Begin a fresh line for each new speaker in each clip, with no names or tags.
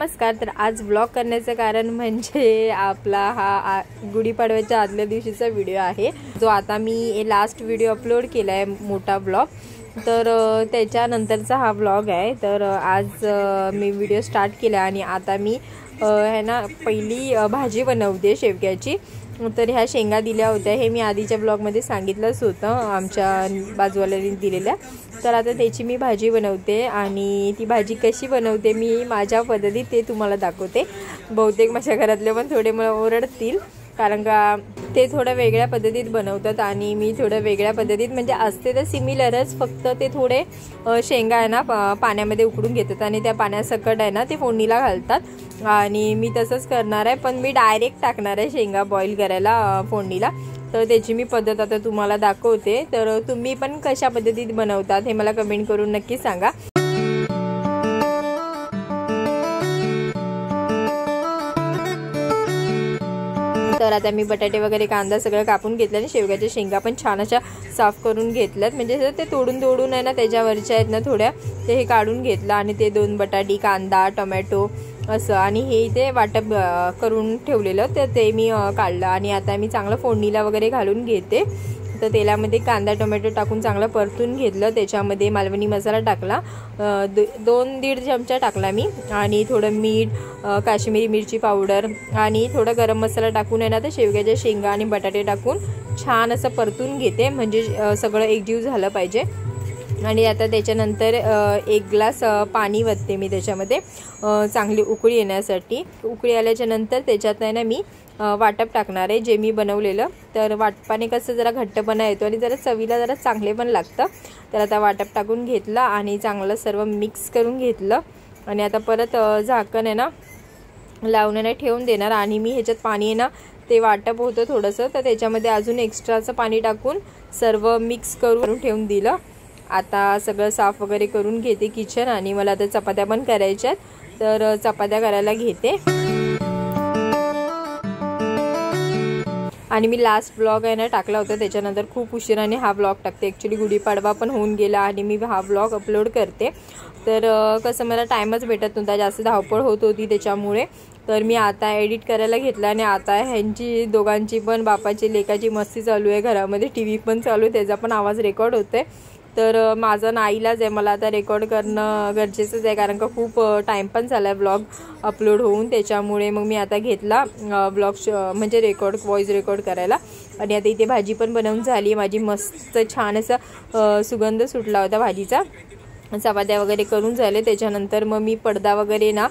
नमस्कार। तर आज ब्लॉग करण्याचं कारण म्हणजे आपला हा गुढीपाडव्याच्या आदल्या दिवशीचा व्हिडिओ आहे, जो आता मी लास्ट व्हिडिओ अपलोड केला आहे, मोठा ब्लॉग। तर त्याच्यानंतरचा हा ब्लॉग आहे। तर आज मी व्हिडिओ स्टार्ट केला आणि आता मी है ना पहिली भाजी बनवते शेवग्याची। तर ह्या शेंगा दिल्या होत्या, हे मी आधीच्या ब्लॉगमध्ये सांगितलंच होतं, आमच्या बाजूवाल्याने दिलेल्या। तर आता त्याची मी भाजी बनवते आणि ती भाजी कशी बनवते मी माझ्या पद्धतीत ते तुम्हाला दाखवते। बहुतेक माझ्या घरातले पण थोडे मला ओरडतील, कारण का ते थोडं वेगळ्या पद्धतीत बनवतात आणि मी थोडं वेगळ्या पद्धतीत, म्हणजे असते तर सिमिलरच, फक्त ते थोडे शेंगा आहे ना पाण्यामध्ये उकडून घेतात आणि त्या पाण्यासकट आहे ना ते फोडणीला घालतात आणि मी तसंच करणार आहे, पण मी डायरेक्ट टाकणार आहे शेंगा बॉईल करायला फोडणीला। तर त्याची मी पद्धत आता तुम्हाला दाखवते। तर तुम्ही पण कशा पद्धतीत बनवतात हे मला कमेंट करून नक्की सांगा। तर आता मी बटाटे वगैरे कांदा सगळं कापून घेतलं आणि शेवग्याच्या शेंगा पण छान अशा साफ करून घेतल्यात, म्हणजे ते तोडून आहे ना त्याच्यावरच्या आहेत ना थोड्या, ते हे काढून घेतलं आणि ते 2 बटाटी, कांदा, टोमॅटो असं आणि हे इथे वाटप करून ठेवलेलं, तर ते मी काढलं आणि आता मी चांगलं फोडणीला वगैरे घालून घेते। तर तेलामध्ये कांदा टोमॅटो टाकून चांगलं परतून घेतलं, त्याच्यामध्ये मालवणी मसाला टाकला, 2-1.5 चमचा टाकला मी, आणि थोडं मीठ, काश्मीरी मिरची पावडर आणि थोडं गरम मसाला टाकून आहे ना तर शेवग्याच्या शेंगा आणि बटाटे टाकून छान असं परतून घेते, म्हणजे सगळं एकजीव झालं पाहिजे। आणि आता त्याच्यानंतर 1 ग्लास पाणी वतते मी त्याच्यामध्ये, चांगली उकळी येण्यासाठी। उकळी आल्याच्या नंतर त्याच्यात आहे ना मी वाटप टाकणार आहे जे मी बनवलेलं। तर वाटपाने कसं जरा घट्टपणा येतो आणि जरा चवीला जरा चांगले पण लागतं। तर आता वाटप टाकून घेतलं आणि चांगलं सर्व मिक्स करून घेतलं आणि आता परत झाकण आहे ना लावून ठेवून देणार। आणि मी ह्याच्यात पाणी आहे ना ते वाटप होतं थोडंसं, तर त्याच्यामध्ये अजून एक्स्ट्राचं पाणी टाकून सर्व मिक्स करून ठेवून दिलं। आता सगळं साफ वगैरे करून घेते किचन, आणि मला आता चपात्या पण करायच्या आहेत, तर चपात्या करायला घेते। आणि मी लास्ट ब्लॉग आहे ना टाकला होता, त्याच्यानंतर खूप उशिराने हा ब्लॉग टाकते। ॲक्च्युली गुढीपाडवा पण होऊन गेला आणि मी हा ब्लॉग अपलोड करते, तर कसं मला टाईमच भेटत नव्हता, जास्त धावपळ होत होती त्याच्यामुळे। तर मी आता एडिट करायला घेतला आणि आता ह्यांची दोघांची पण, बापाची लेकाची मस्ती चालू आहे घरामध्ये, TV पण चालू आहे, त्याचा पण आवाज रेकॉर्ड होतोय। तर माझा नाईलाज आहे, मला आता रेकॉर्ड करणं गरजेचंच आहे, कारण का खूप टाईम पण झाला आहे ब्लॉग अपलोड होऊन, त्याच्यामुळे मग मी आता घेतला ब्लॉग म्हणजे व्हॉइस रेकॉर्ड करायला। आणि आता इथे भाजी पण बनवून झाली माझी, मस्त छान असा सुगंध सुटला होता भाजीचा। चपात्या वगैरे करून झाले, त्याच्यानंतर मग मी पडदा वगैरे ना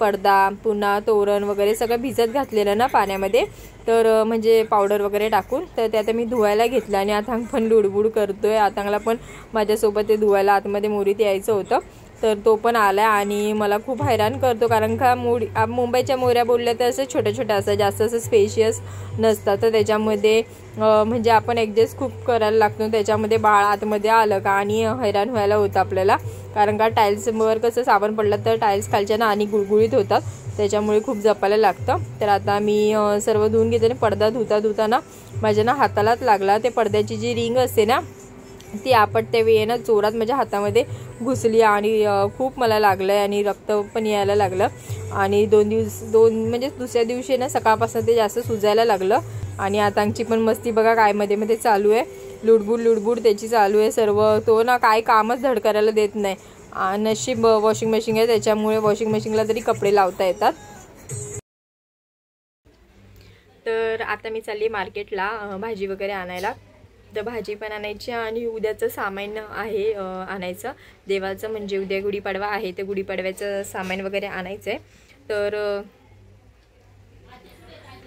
पडदा पुन्हा तोरण वगैरे सगळं भिजत घातलेलं ना पाण्यामध्ये, तर म्हणजे पावडर वगैरे टाकून, तर ते आता मी धुवायला घेतलं आणि आतांग पण लुडबुड करतोय। आतांगला पण माझ्यासोबत ते धुवायला आतमध्ये मोरीत यायचं होतं, तर तो पण आला आणि मला खूप हैराण करतो, कारण का मुंबईच्या मोऱ्या बोलल्या तर असं छोट्या छोट्या असं जास्त असं स्पेशियस नसतात, तर त्याच्यामध्ये म्हणजे आपण ॲडजस्ट खूप करायला लागतो। त्याच्यामध्ये बाळ आतमध्ये आलं का आणि हैराण व्हायला होतं आपल्याला, कारण का टाईल्सवर कसं साबण पडलं तर टाईल्स खालच्या ना आणि गुळगुळीत होतात, त्याच्यामुळे खूप जपायला लागतं। तर आता मी सर्व धुवून घेते आणि पडदा धुताना माझ्या ना हातालाच लागला, ते पडद्याची जी रिंग असते ना ती आपटते वेळी ना जोरात माझ्या हातामध्ये घुसली आणि खूप मला लागलं आहे आणि रक्त पण यायला लागलं। आणि 2 म्हणजे दुसऱ्या दिवशी ना सकाळपासून ते जास्त सुजायला लागलं। आणि आतांची पण मस्ती बघा काय मध्ये चालू आहे, लुडबुड त्याची चालू आहे सर्व। तो ना काय कामच धड करायला देत नाही। नशीब वॉशिंग मशीन आहे, त्याच्यामुळे वॉशिंग मशीनला तरी कपडे लावता येतात। तर आता मी चालली मार्केटला भाजी वगैरे आणायला, तर भाजी पण आणायची आणि उद्याचं सामान आहे आणायचं देवाचं, म्हणजे उद्या गुढीपाडवा आहे, ते गुढीपाडव्याचं सामान वगैरे आणायचं आहे।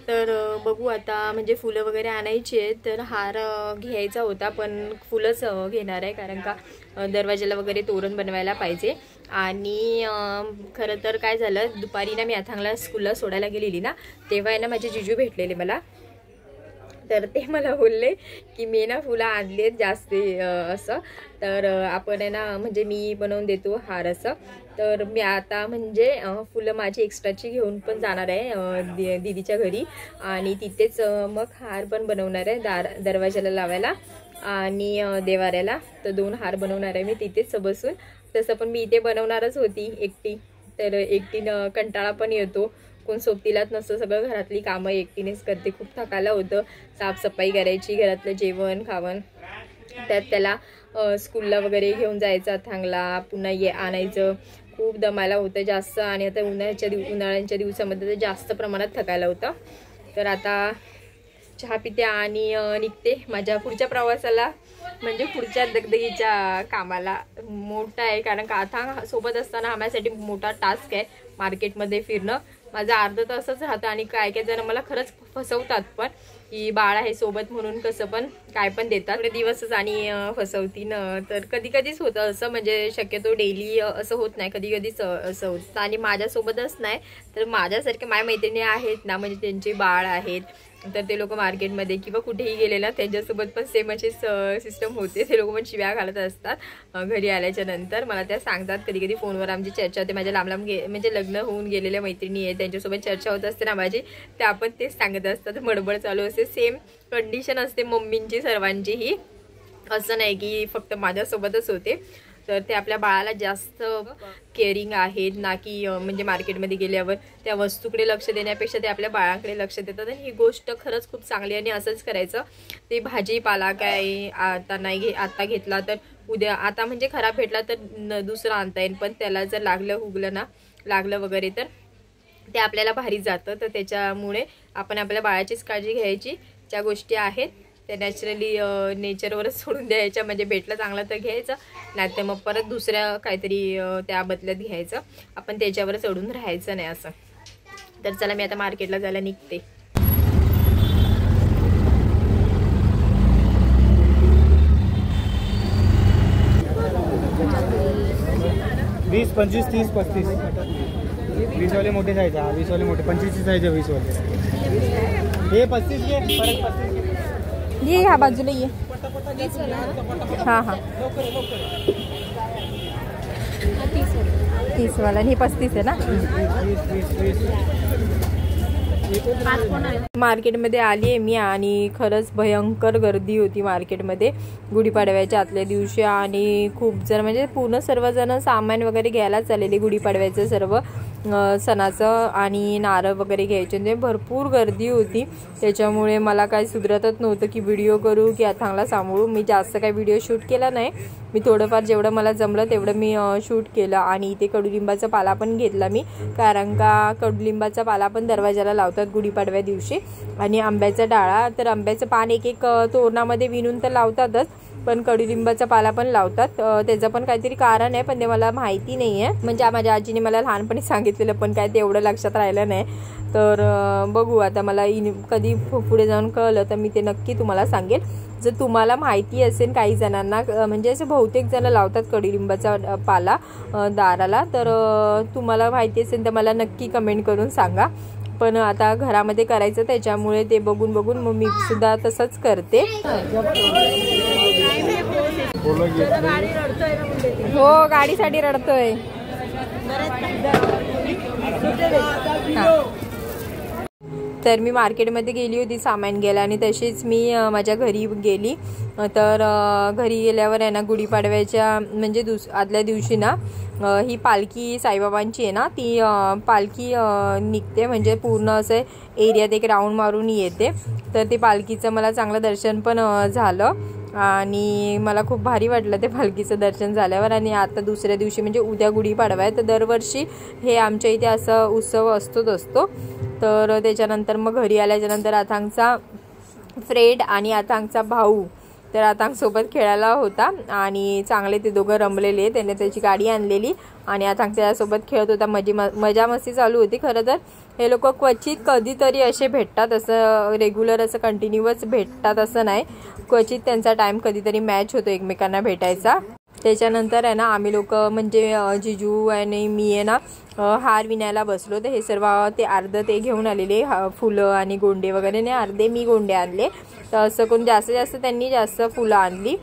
तर बघू आता, म्हणजे फुलं वगैरे आणायची आहेत, तर हार घ्यायचा होता पण फुलंच घेणार आहे, कारण का दरवाजाला वगैरे तोरण बनवायला पाहिजे। आणि खरं तर काय झालं, दुपारी ना मी अथांगला स्कूलला सोडायला गेलेली ना, तेव्हा आहे ना माझे जिजू भेटलेले मला, तर ते मला बोलले की मी ना फुलं आणली आहेत जास्त असं, तर आपण आहे ना म्हणजे मी बनवून देतो हार असं। तर मी आता म्हणजे फुलं माझी एक्स्ट्राची घेऊन पण जाणार आहे दीदीच्या घरी, आणि तिथेच मग हार पण बनवणार आहे दरवाजाला लावायला आणि देवाऱ्याला। तर 2 हार बनवणार आहे मी तिथेच बसून, तसं पण मी इथे बनवणारच होती एकटी, तर एकटीनं कंटाळा पण येतो, कोण सोबतीलाच नसतं, सगळं घरातली कामं एकटीनेच करते. खूप थकायला होतं, साफसफाई करायची, घरातलं जेवण खावण, त्यात त्याला स्कूलला वगैरे घेऊन जायचं थांगला, पुन्हा आणायचं, खूप दमायला होतं जास्त. आणि आता उन्हाळ्याच्या दिवसामध्ये तर जास्त प्रमाणात थकायला होतं. तर आता चहा पिते आणि निघते माझ्या पुढच्या प्रवासाला, म्हणजे पुढच्या दगदगीच्या कामाला. मोठा आहे, कारण का आता सोबत असताना आम्हासाठी मोठा टास्क आहे मार्केटमध्ये फिरणं. माझा अर्धा तासच राहतं आणि काय काय जण मला खरंच फसवतात पण, की बाळ आहे सोबत म्हणून कसं पण काय पण देतात दिवसच आणि फसवतीन. तर कधी कधीच होतं असं, म्हणजे शक्यतो डेली असं होत नाही, कधी कधीच असं होतं. आणि माझ्यासोबतच नाही तर माझ्यासारखे माझ्या मैत्रिणी आहेत ना, म्हणजे त्यांचे बाळ आहेत, तर ते लोक मार्केटमध्ये किंवा कुठेही गेले ना त्यांच्यासोबत पण सेम अशीच सिस्टम होते. ते लोक पण शिव्या घालत असतात घरी आल्याच्या नंतर. मला त्या सांगतात, कधी कधी फोनवर आमची चर्चा होते, माझ्या लांब म्हणजे लग्न होऊन गेलेल्या मैत्रिणी आहेत त्यांच्यासोबत चर्चा होत असते ना माझी, त्या पण तेच सांगत असतात, बडबड चालू असते. सेम कंडिशन असते मम्मींची सर्वांचीही, असं नाही की फक्त माझ्यासोबतच होते. तर ते आपल्या बाळाला जास्त केअरिंग आहेत ना, की म्हणजे मार्केटमध्ये गेल्यावर त्या वस्तूकडे लक्ष देण्यापेक्षा ते आपल्या बाळाकडे लक्ष देतात. आणि ही गोष्ट खरंच खूप चांगली आणि असंच करायचं. ते भाजीपाला काय आता नाही आता घेतला तर उद्या, आता म्हणजे खराब भेटला तर दुसरा आणता येईल, पण त्याला जर लागलं वगैरे तर ते आपल्याला भारी जातं. तर त्याच्यामुळे आपण आपल्या बाळाचीच काळजी घ्यायची. ज्या गोष्टी आहेत त्या नॅचरली नेचरवरच सोडून द्यायच्या, म्हणजे भेटलं चांगलं तर घ्यायचं, नाही तर मग परत दुसऱ्या काहीतरी त्या बदल्यात घ्यायचं. आपण त्याच्यावर चढून राहायचं नाही असं. तर चला मी आता मार्केटला जायला निघते.
20, 25, 30, 35. 20 वाले मोठे साईज आहे, 20 वाले मोठे, 25 साईज आहे 20 वाले. हे 35 घे, परत 35 घे.
ये ह्या बाजूला ये. हां हां 30 वाला आणि हे 35 आहे ना. मार्केटमध्ये आली आहे मी आणि खरंच भयंकर गर्दी होती मार्केटमध्ये गुढीपाडव्याच्या आदल्या दिवशी. आणि खूप जण म्हणजे पूर्ण सर्वजण सामान वगैरे घ्यायला चाललेले गुढीपाडव्याचं सर्व सणाचं, आणि नारळ वगैरे घ्यायचे. म्हणजे भरपूर गर्दी होती, त्याच्यामुळे मला काही सुधरतच नव्हतं की व्हिडिओ करू की अथांगला सांभाळू. मी जास्त काही व्हिडिओ शूट केला नाही, मी थोडंफार जेवढं मला जमलं तेवढं मी शूट केलं. आणि इथे कडुलिंबाचा पाला पण घेतला मी, कारण का कडुलिंबाचा पाला पण दरवाजाला लावतात गुढीपाडव्या दिवशी. आणि आंब्याचा डाळा, तर आंब्याचं पान एक एक तोरणामध्ये विणून तर लावतातच, पण कडुलिंबाचा पाला पण लावतात. त्याचं पण काहीतरी कारण आहे, पण ते मला माहिती नाही आहे. म्हणजे माझ्या आजीने मला लहानपणी सांगितलेलं, पण काय ते एवढं लक्षात राहिलं नाही. तर बघू आता, मला कधी पुढे जाऊन कळलं तर मी ते नक्की तुम्हाला सांगेल. जर तुम्हाला माहिती असेल काही जणांना, म्हणजे असे बहुतेक जण लावतात कडुलिंबाचा पाला दाराला, तर तुम्हाला माहिती असेल तर मला नक्की कमेंट करून सांगा. पण आता घरामध्ये करायचं त्याच्यामुळे ते बघून मग मी सुद्धा तसंच करते. हो, गाडीसाठी रडतोय. तर मी मार्केटमध्ये गेली होती सामान घ्यायला, आणि तशीच मी माझ्या घरी गेली. तर घरी गेल्यावर आहे ना, गुढीपाडव्याच्या म्हणजे आदल्या दिवशी ना ही पालखी साईबाबांची आहे ना, ती पालखी निघते, म्हणजे पूर्ण असं एरियात एक राऊंड मारून येते. तर ते पालखीचं मला चांगलं दर्शन पण झालं आणि मला खूप भारी वाटलं ते पालखीचं दर्शन झाल्यावर. आणि आता दुसऱ्या दिवशी म्हणजे उद्या गुढीपाडवा आहे, तर दरवर्षी हे आमच्या इथे असं उत्सव असतो. तर त्याच्यानंतर मग घरी आल्याच्यानंतर अथांगचा फ्रेंड आणि अथांगचा भाऊ तर अथांगसोबत खेळायला होता, आणि चांगले ते दोघं रमलेले. त्याने त्याची गाडी आणलेली आणि अथांग त्याच्यासोबत खेळत होता. मजा मस्ती चालू होती. खरं तर हे लोक क्वचित कधीतरी असे भेटतात, असं रेग्युलर असं कंटिन्यूअस भेटतात असं नाही. क्वचित त्यांचा टाईम कधीतरी मॅच होतो एकमेकांना भेटायचा. त्याच्यानंतर आहे ना, आम्ही लोक म्हणजे जिजू आणि मी आहे ना हार विणायला बसलो. तर हे सर्व ते अर्धं ते घेऊन आलेले फुलं आणि गोंडे वगैरे, नाही अर्धे मी गोंडे आणले. तर असं करून जास्तीत जास्त त्यांनी जास्त फुलं आणली.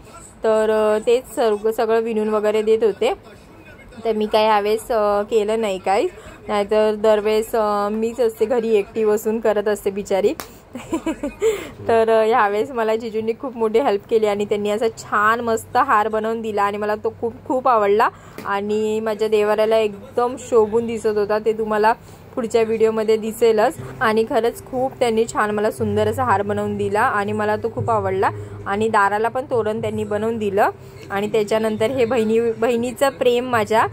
तर तेच सगळं विणून वगैरे देत होते. तर मी काही ह्यावेळेस केलं नाही काही, नाहीतर दरवेळेस मीच असते घरी एकटी बसून करत असते बिचारी. तर ह्यावेळेस मला जिजूंनी खूप मोठी हेल्प केली आणि त्यांनी असा छान मस्त हार बनवून दिला आणि मला तो खूप खूप आवडला आणि माझ्या देवाऱ्याला एकदम शोभून दिसत होता. ते तुम्हाला पुढच्या व्हिडिओमध्ये दिसेलच. आणि खरंच खूप त्यांनी छान मला सुंदर असा हार बनवून दिला आणि मला तो खूप आवडला. आणि दाराला पण तोरण त्यांनी बनवून दिलं. आणि त्याच्यानंतर हे बहिणीचं प्रेम माझ्या,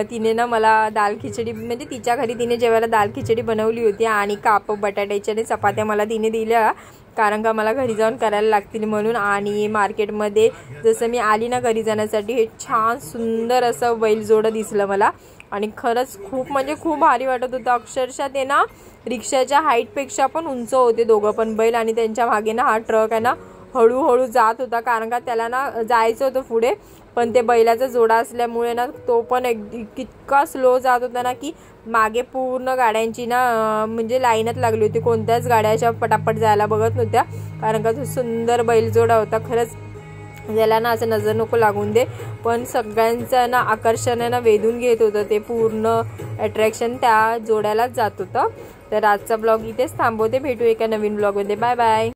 तिने ना मला दाल खिचडी, म्हणजे तिच्या घरी तिने जेवायला दाल खिचडी बनवली होती आणि काप बटाट्याच्या आणि चपात्या मला तिने दिल्या, कारण का मला घरी जाऊन करायला लागतील म्हणून. आणि मार्केटमध्ये जसं मी आली ना घरी जाण्यासाठी, हे छान सुंदर असं बैलजोडं दिसलं मला आणि खरंच खूप म्हणजे खूप भारी वाटत होतं. अक्षरशः ते ना रिक्षाच्या हाईटपेक्षा पण उंच होते दोघं पण बैल. आणि त्यांच्या मागे ना हा ट्रक आहे ना हळूहळू जात होता, कारण का त्याला ना जायचं होतं पुढे, पण ते बैलाचा जोडा असल्यामुळे ना तो पण इतका स्लो जात होता ना की मागे पूर्ण गाड्यांची ना म्हणजे लाईनच लागली होती. कोणत्याच गाड्या अशा पटापट जायला बघत नव्हत्या, कारण का तो सुंदर बैलजोडा होता. खरंच त्याला ना असं नजर नको लागून दे, पण सगळ्यांचं ना आकर्षणानं वेधून घेत होतं ते. पूर्ण अट्रॅक्शन त्या जोड्यालाच जात होतं. तर आजचा ब्लॉग इथेच थांबवते. भेटू एका नवीन ब्लॉगमध्ये. Bye bye.